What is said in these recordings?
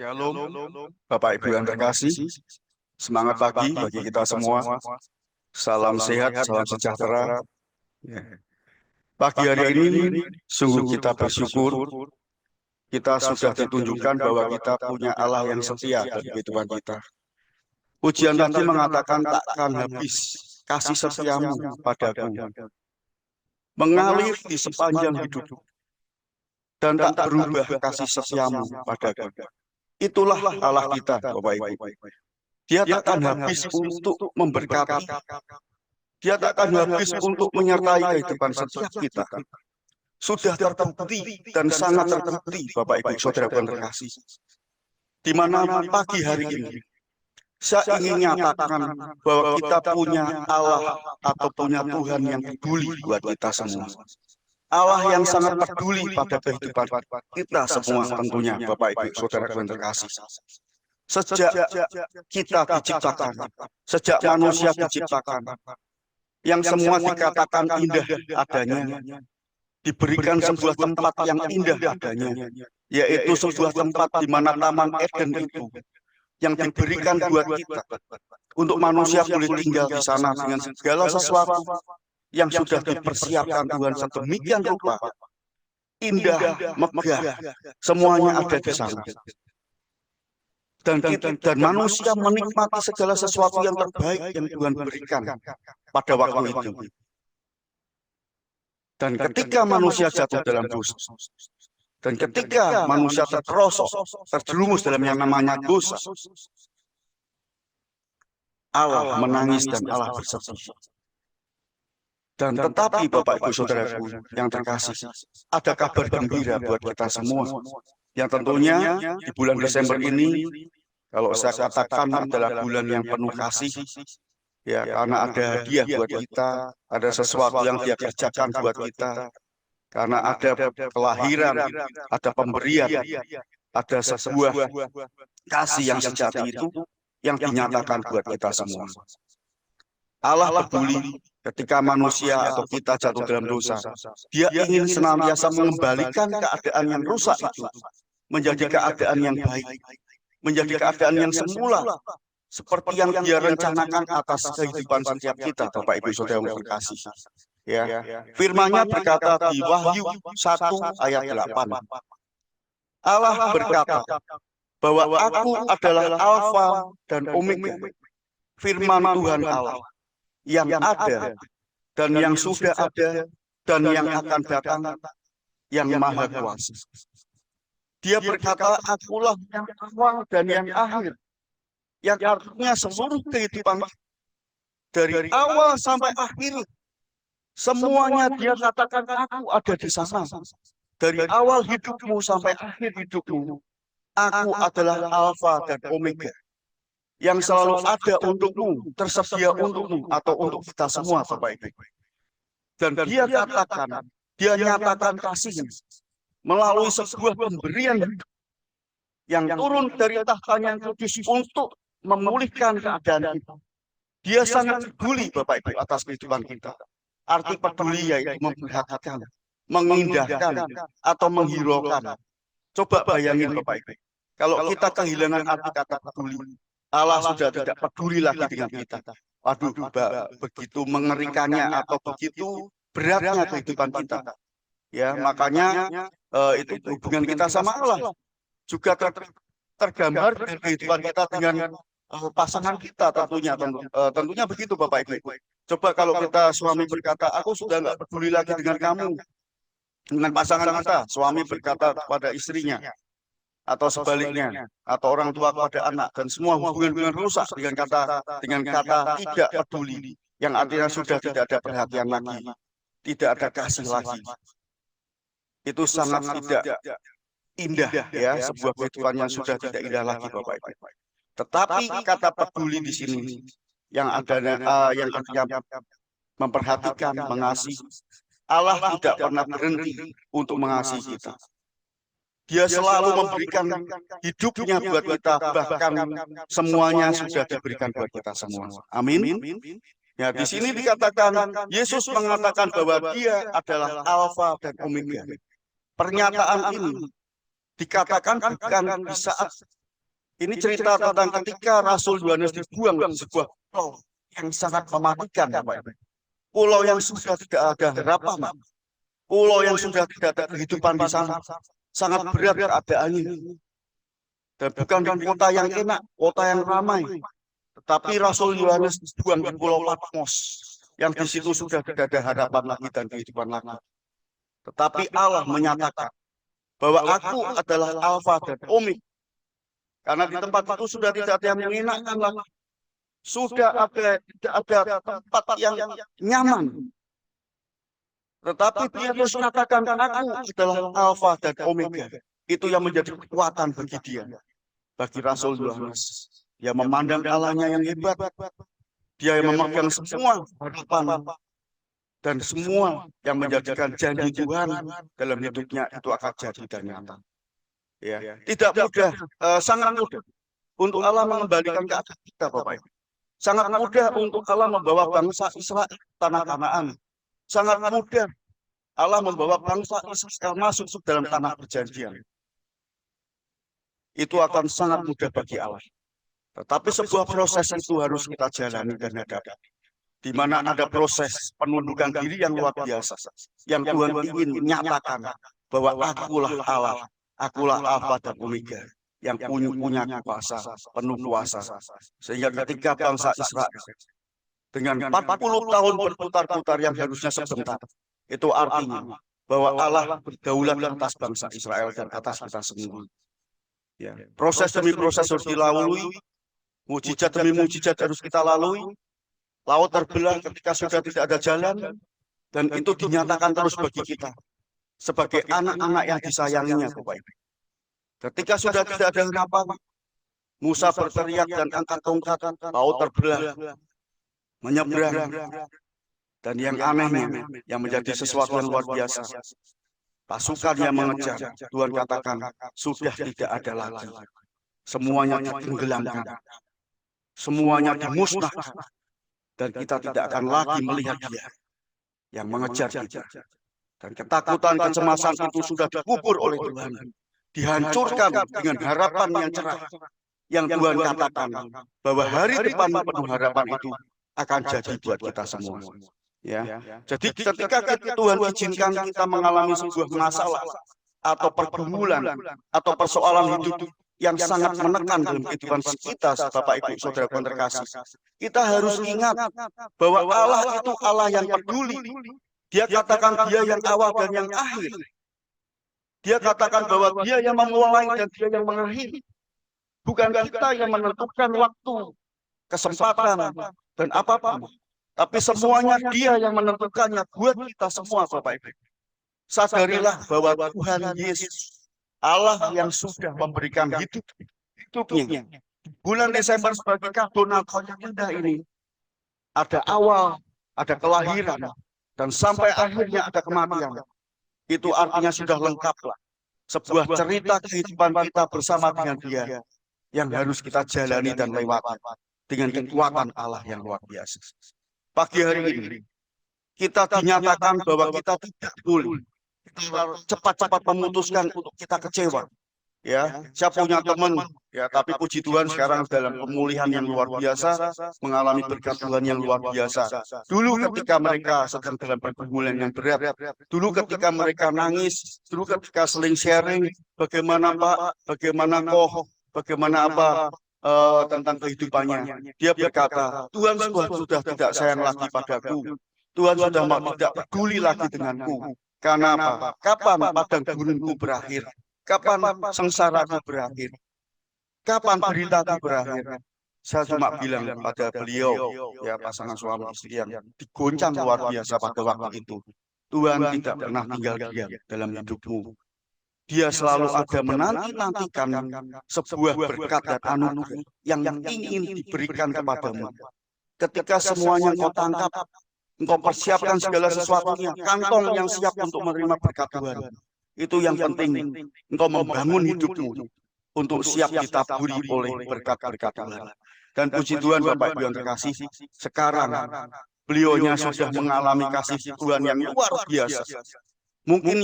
Shalom, Bapak Ibu yang terkasih. Semangat pagi bagi kita semua. Salam sehat, salam sejahtera. Pagi hari ini, sungguh kita bersyukur. Kita sudah ditunjukkan bahwa kita punya Allah yang setia dalam kehidupan kita. Pujian tadi mengatakan takkan habis kasih setiamu padaku, mengalir di sepanjang hidup, dan tak berubah kasih setiamu padaku. Itulah Allah kita, Bapak Ibu. Dia takkan habis untuk memberkati. Dia takkan habis untuk menyertai kehidupan setiap kita. Sudah terbukti dan sangat terbukti, Bapak Ibu Saudara yang terkasih. Di mana pagi hari ini, saya ingin nyatakan bahwa kita punya Allah atau punya Tuhan yang peduli buat kita semua. Allah yang sangat peduli pada kehidupan kita semua tentunya, Bapak Ibu Saudara yang terkasih. Sejak kita diciptakan, sejak manusia diciptakan, yang semua dikatakan indah adanya, diberikan sebuah tempat yang indah adanya, yaitu sebuah tempat di mana Taman Eden itu, yang diberikan buat kita, untuk manusia boleh tinggal di sana dengan segala sesuatu yang sudah dipersiapkan Tuhan sedemikian rupa, indah, megah, semuanya ada di sana. Dan manusia menikmati segala sesuatu yang terbaik yang Tuhan berikan pada waktu itu. Dan ketika manusia jatuh dalam dosa, dan ketika manusia terperosok, terjerumus dalam yang namanya dosa, Allah menangis dan Allah bersedih. Dan tetapi Bapak Ibu Saudaraku yang terkasih, ada kabar gembira buat kita semua. Yang tentunya di bulan Desember ini, kalau saya katakan adalah bulan yang penuh kasih, ya, karena ada hadiah buat kita, ada sesuatu yang Dia kerjakan buat kita, karena ada kelahiran, ada pemberian, ada sebuah kasih yang sejati itu yang dinyatakan buat kita semua. Allah peduli ketika manusia atau kita jatuh dalam dosa. Dia ingin senantiasa mengembalikan keadaan yang rusak itu menjadi keadaan yang baik, menjadi keadaan yang semula, seperti yang Dia rencanakan atas kehidupan setiap kita, Bapak Ibu Saudara yang terkasih. Ya, firman-Nya berkata di Wahyu 1 ayat 8. Allah berkata bahwa Aku adalah Alfa dan Omega, firman Tuhan Allah, yang ada dan yang sudah ada dan yang akan datang, yang Maha Kuasa. Dia berkata, Akulah yang awal dan yang akhir, yang artinya seluruh kehidupan dari awal sampai akhir, semuanya Dia katakan Aku ada di sana. Dari awal hidupmu sampai akhir hidupmu, Aku adalah Alfa dan Omega, yang selalu ada untukmu, tersedia untukmu, atau untuk kita semua, Bapak Ibu. Dan Dia katakan, Dia nyatakan kasih-Nya melalui sebuah pemberian yang turun dari tahtanya yang kudus untuk memulihkan keadaan kita. Dia sangat peduli, Bapak Ibu, atas kehidupan kita. Arti peduli yaitu memperhatikan, mengindahkan, atau menghiraukan. Coba bayangin, Bapak Ibu, kalau kita kehilangan arti kata peduli, Allah sudah tidak peduli lagi dengan kita. Waduh, begitu mengerikannya atau begitu beratnya kehidupan kita. Ya, makanya itu hubungan kita sama Allah juga tergambar dari kehidupan kita dengan pasangan kita tentunya begitu, Bapak Ibu. Coba kalau kita suami berkata, aku sudah nggak peduli lagi dengan kamu, dengan pasangan kita, suami berkata kepada istrinya, atau sebaliknya, atau orang tua kepada anak, dan semua hubungan rusak dengan kata tidak peduli, yang artinya sudah tidak ada perhatian lagi, tidak ada kasih lagi. Itu sangat tidak indah, ya, sebuah kehidupan yang sudah tidak indah lagi, Bapak Ibu. Tetapi kata peduli di sini yang artinya memperhatikan, mengasihi. Allah tidak pernah berhenti untuk mengasihi kita. Dia selalu memberikan hidupnya buat kita, bahkan semuanya sudah diberikan buat kita semua. Amin. Ya, di sini dikatakan, Yesus mengatakan bahwa Dia adalah Alfa dan Omega. Pernyataan ini dikatakan bukan di saat Ini cerita tentang ketika Rasul Yohanes dibuang ke sebuah pulau yang sangat mematikan, Bapak Ibu. Pulau yang sudah tidak ada harapan, pulau yang sudah tidak ada kehidupan di sana, sangat berat keadaannya. Dan bukan di kota yang enak, kota yang ramai, tetapi Rasul Yohanes dibuang di Pulau Patmos, yang di situ sudah tidak ada harapan lagi dan kehidupan lagi. Tetapi Allah menyatakan bahwa aku adalah Alfa dan Omega. Karena di tempat itu sudah tidak ada yang menyenangkan lagi. Sudah tidak ada tempat yang nyaman. Tetapi dia terus mengatakan, aku adalah Alfa dan Omega. Itu yang menjadi kekuatan bagi dia. Bagi Rasul Yohanes. Dia memandang Allahnya yang hebat. Dia yang memegang semua harapan. Dan semua yang menjadikan janji Tuhan dalam hidupnya itu akan jadi dan nyata. Ya, tidak mudah, sangat mudah untuk Allah mengembalikan keadaan kita, Bapak Ibu. Sangat mudah untuk Allah membawa bangsa Israel tanah Kanaan. Sangat mudah Allah membawa bangsa Israel masuk dalam tanah perjanjian. Itu akan sangat mudah bagi Allah. Tetapi sebuah proses itu harus kita jalani dan hadapi. Di mana ada proses penundukan diri yang luar biasa. Yang Tuhan ingin menyatakan bahwa akulah Allah. Akulah Alfa dan Omega yang punya kuasa, penuh kuasa. Sehingga ketika bangsa Israel dengan 40 tahun berputar-putar yang harusnya sebentar, itu artinya bahwa Allah berdaulat atas bangsa Israel dan atas kita semua. Ya. Proses demi proses harus dilalui, mujizat demi mujizat harus kita lalui. Laut terbelah ketika sudah tidak ada jalan, dan itu dinyatakan terus bagi kita sebagai anak-anak yang disayanginya, Bapak Ibu. Ketika sudah tidak ada harapan, Musa berteriak dan angkat tongkat, laut terbelah, menyeberang. Dan yang anehnya, yang menjadi sesuatu yang luar biasa, pasukan yang mengejar, Tuhan katakan, sudah tidak ada lagi. Semuanya ditenggelamkan. Semuanya dimusnahkan. Dan kita tidak akan lagi melihat dia yang mengejar kita. Dan ketakutan, kecemasan itu sudah dikubur oleh Tuhan. Dihancurkan dengan harapan yang cerah. Yang Tuhan katakan bahwa hari depan penuh harapan itu akan jadi buat kita semua. Ya. Jadi ketika Tuhan izinkan kita mengalami sebuah masalah atau pergumulan atau persoalan hidup yang sangat menekan dalam kehidupan kita, Bapak Ibu Saudara terkasih, kita harus ingat bahwa Allah itu Allah yang peduli. Dia katakan dia yang awal dan yang akhir. Dia katakan bahwa dia yang memulai dan dia yang mengakhiri. Bukan kita yang menentukan waktu, kesempatan, dan apa-apa. Tapi semuanya dia yang menentukannya buat kita semua, Bapak Ibu. Sadarilah bahwa Tuhan Yesus, Allah yang sudah memberikan hidupnya. Bulan Desember sebagai kado Natal yang indah ini, ada awal, ada kelahiran, dan sampai akhirnya ada kematian. Itu artinya sudah lengkaplah. Sebuah cerita kehidupan kita bersama dengan dia yang harus kita jalani dan lewati dengan kekuatan Allah yang luar biasa. Pagi hari ini, kita dinyatakan bahwa kita tidak boleh cepat-cepat memutuskan untuk kita kecewa. Ya, saya punya teman, ya, tapi puji Tuhan sekarang dalam pemulihan yang luar biasa, mengalami berkat Tuhan yang luar biasa. Dulu ketika mereka sedang dalam pergumulan yang berat, dulu ketika mereka nangis, dulu ketika seling sharing, bagaimana Pak, bagaimana bagaimana apa tentang kehidupannya. Dia berkata, Tuhan sudah tidak sayang lagi padaku. Tuhan sudah tidak peduli lagi denganku. Karena apa? Kapan padang gurunku berakhir? Kapan sengsaraku berakhir? Kapan deritaku berakhir? Saya cuma bilang pada beliau, ya pasangan suami istri yang digoncang luar biasa pada waktu itu. Tuhan tidak pernah tinggal diam dalam hidupmu. Dia selalu ada menanti-nantikan sebuah berkat dan anugerah yang ingin diberikan kepadamu. Ketika semuanya engkau tangkap, engkau persiapkan segala sesuatunya, kantong yang siap untuk menerima berkat Tuhan. Itu yang penting, engkau membangun hidupmu untuk siap ditaburi oleh berkat-berkat Tuhan. Dan puji Tuhan Bapak Ibu yang terkasih, sekarang beliaunya sudah mengalami kasih Tuhan yang luar biasa. Mungkin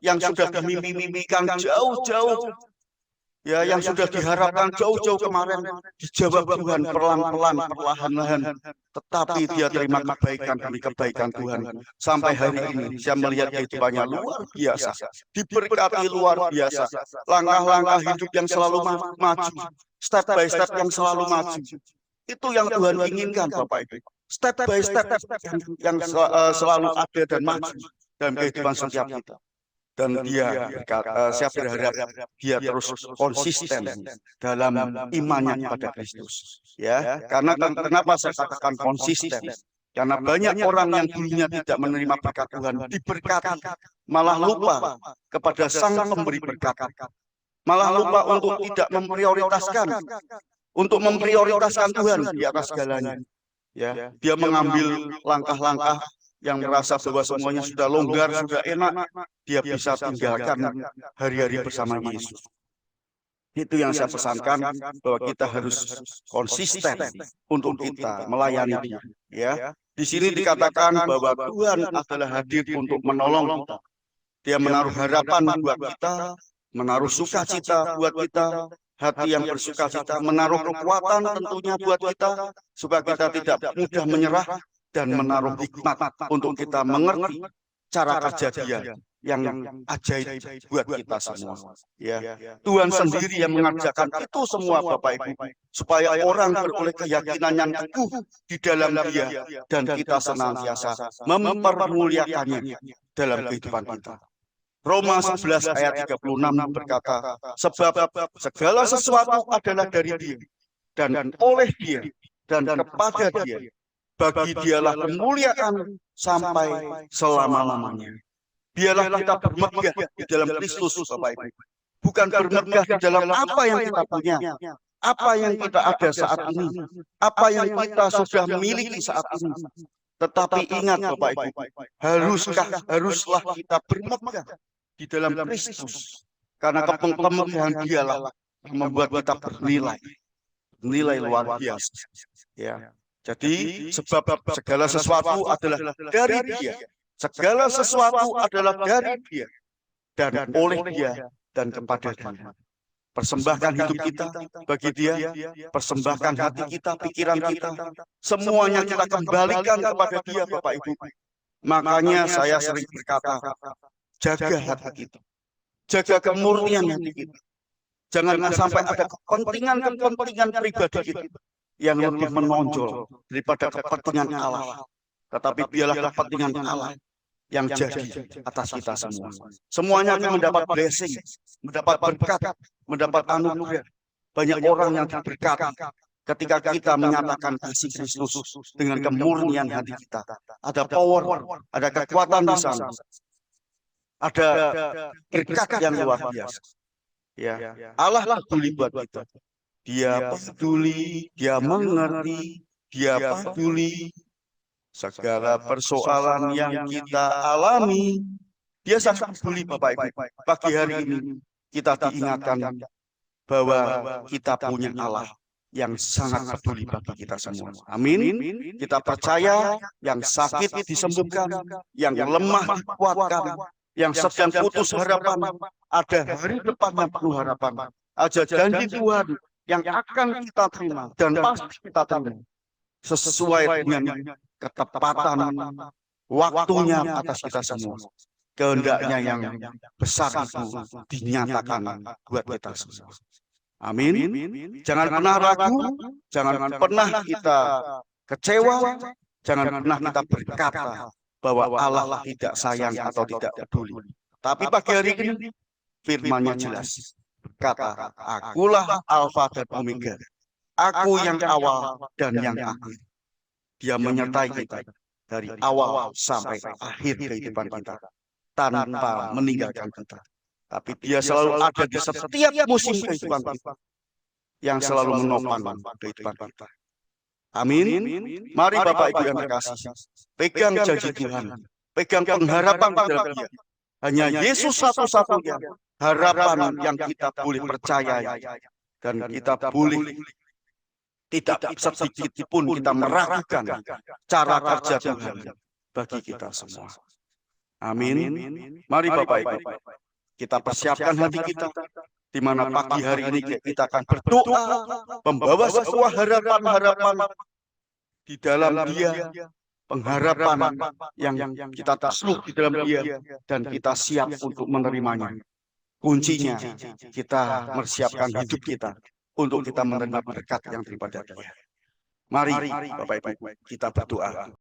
yang sudah dimimpi-mimpikan jauh-jauh, Ya, yang sudah diharapkan jauh-jauh kemarin dijawab Tuhan pelan-pelan, perlahan-lahan. Tetapi dia terima kebaikan demi kebaikan Tuhan. Sampai hari ini saya melihat kehidupannya luar biasa. Diberkati luar biasa. Langkah-langkah hidup yang selalu maju. Step by step yang selalu maju. Itu yang Tuhan inginkan, Bapak Ibu. Step by step yang selalu ada dan maju dalam kehidupan setiap kita. Dan saya berharap dia terus konsisten dalam imannya kepada Kristus. Ya, karena kenapa saya katakan konsisten? Karena banyak orang yang dulunya tidak menerima berkat Tuhan diberkati, malah lupa kepada Sang Pemberi berkat, malah lupa untuk tidak memprioritaskan Tuhan di atas segalanya. Ya, dia mengambil langkah-langkah yang merasa bahwa semuanya sudah longgar, sudah enak, dia bisa tinggalkan hari-hari bersama Yesus. Itu yang saya pesankan, bahwa kita harus konsisten untuk kita melayani Dia. Ya, di sini dikatakan bahwa Tuhan adalah hadir untuk menolong kita. Dia menaruh harapan buat kita, menaruh sukacita buat kita, hati yang bersukacita, menaruh kekuatan tentunya buat kita, supaya kita tidak mudah menyerah, dan menaruh hikmat untuk kita mengerti cara kerja Dia yang ajaib buat kita semua. Ya, Tuhan sendiri yang mengerjakan itu semua, Bapak Ibu, supaya orang beroleh keyakinan yang teguh di dalam Dia, dan kita senantiasa mempermuliakannya dalam kehidupan kita. Roma 11 ayat 36 berkata, sebab segala sesuatu adalah dari Dia, dan oleh Dia, dan kepada Dia. Bagi Dialah kemuliaan sampai selama-lamanya. Biarlah kita bermegah di dalam Kristus, Bapak Ibu. Bukan bermegah di dalam apa yang kita punya, apa yang kita ada saat ini, apa yang kita sudah miliki saat ini. Tetapi ingat, Bapak Ibu, haruslah kita bermegah di dalam Kristus. Karena kemegahan Dialah yang membuat kita bernilai luar biasa. Ya. Jadi sebab segala sesuatu adalah dari Dia. Segala sesuatu adalah dari Dia. Dan oleh Dia dan kepada Dia. Persembahkan hidup kita bagi Dia. Persembahkan hati kita, pikiran kita. Semuanya kita kembalikan kepada Dia, Bapak Ibu. Makanya saya sering berkata, jaga hati kita. Jaga kemurnian hati kita. Jangan sampai ada kepentingan pribadi kita yang lebih menonjol daripada kepentingan Allah. Tetapi biarlah kepentingan Allah yang jadi atas kita semua. Semuanya akan mendapat blessing, mendapat berkat, mendapat anugerah. Banyak orang yang diberkati ketika kita menyatakan kasih Kristus dengan kemurnian hati kita. Ada power, ada kekuatan di sana. Ada berkat yang luar biasa. Ya, Allah peduli buat kita. Dia peduli, Dia mengerti, Dia peduli segala persoalan yang kita alami. Dia sangat peduli, Bapak Ibu. Pagi hari ini kita diingatkan bahwa kita punya Allah yang sangat peduli bagi kita semua. Amin. Kita percaya yang sakit disembuhkan, yang lemah dikuatkan, yang sedang putus harapan, ada hari depan yang penuh harapan. Ada janji Tuhan yang akan kita terima dan pasti kita terima sesuai dengan ketepatan waktunya atas kita semua. Kehendaknya yang besar itu dinyatakan buat kita semua. Amin. Jangan pernah ragu, jangan pernah kita kecewa, jangan pernah kita berkata bahwa Allah tidak sayang atau tidak peduli. Tapi pagi hari ini firman-Nya jelas. Kata, akulah Alfa dan Omega. Aku yang awal dan yang akhir. Dia menyertai kita dari awal sampai akhir kehidupan kita, tanpa meninggalkan kita. Tapi Dia selalu ada di setiap musim kehidupan kita, yang selalu menopang kehidupan kita. Amin. Mari Bapak Ibu yang terkasih, pegang janji Tuhan, pegang pengharapan di dalam Dia. Hanya Yesus satu-satunya harapan yang kita boleh percayai, dan kita boleh tidak sedikit pun kita meragukan cara kerja Tuhan bagi kita semua. Amin. Mari Bapak Ibu, kita persiapkan hati kita, di mana pagi hari ini kita akan berdoa, membawa sebuah harapan-harapan di dalam Dia, pengharapan yang kita takluk di dalam Dia, dan kita siap untuk menerimanya. Kuncinya, kita mempersiapkan hidup kita untuk kita menerima berkat yang daripada Dia. Mari, Bapak Ibu, kita berdoa.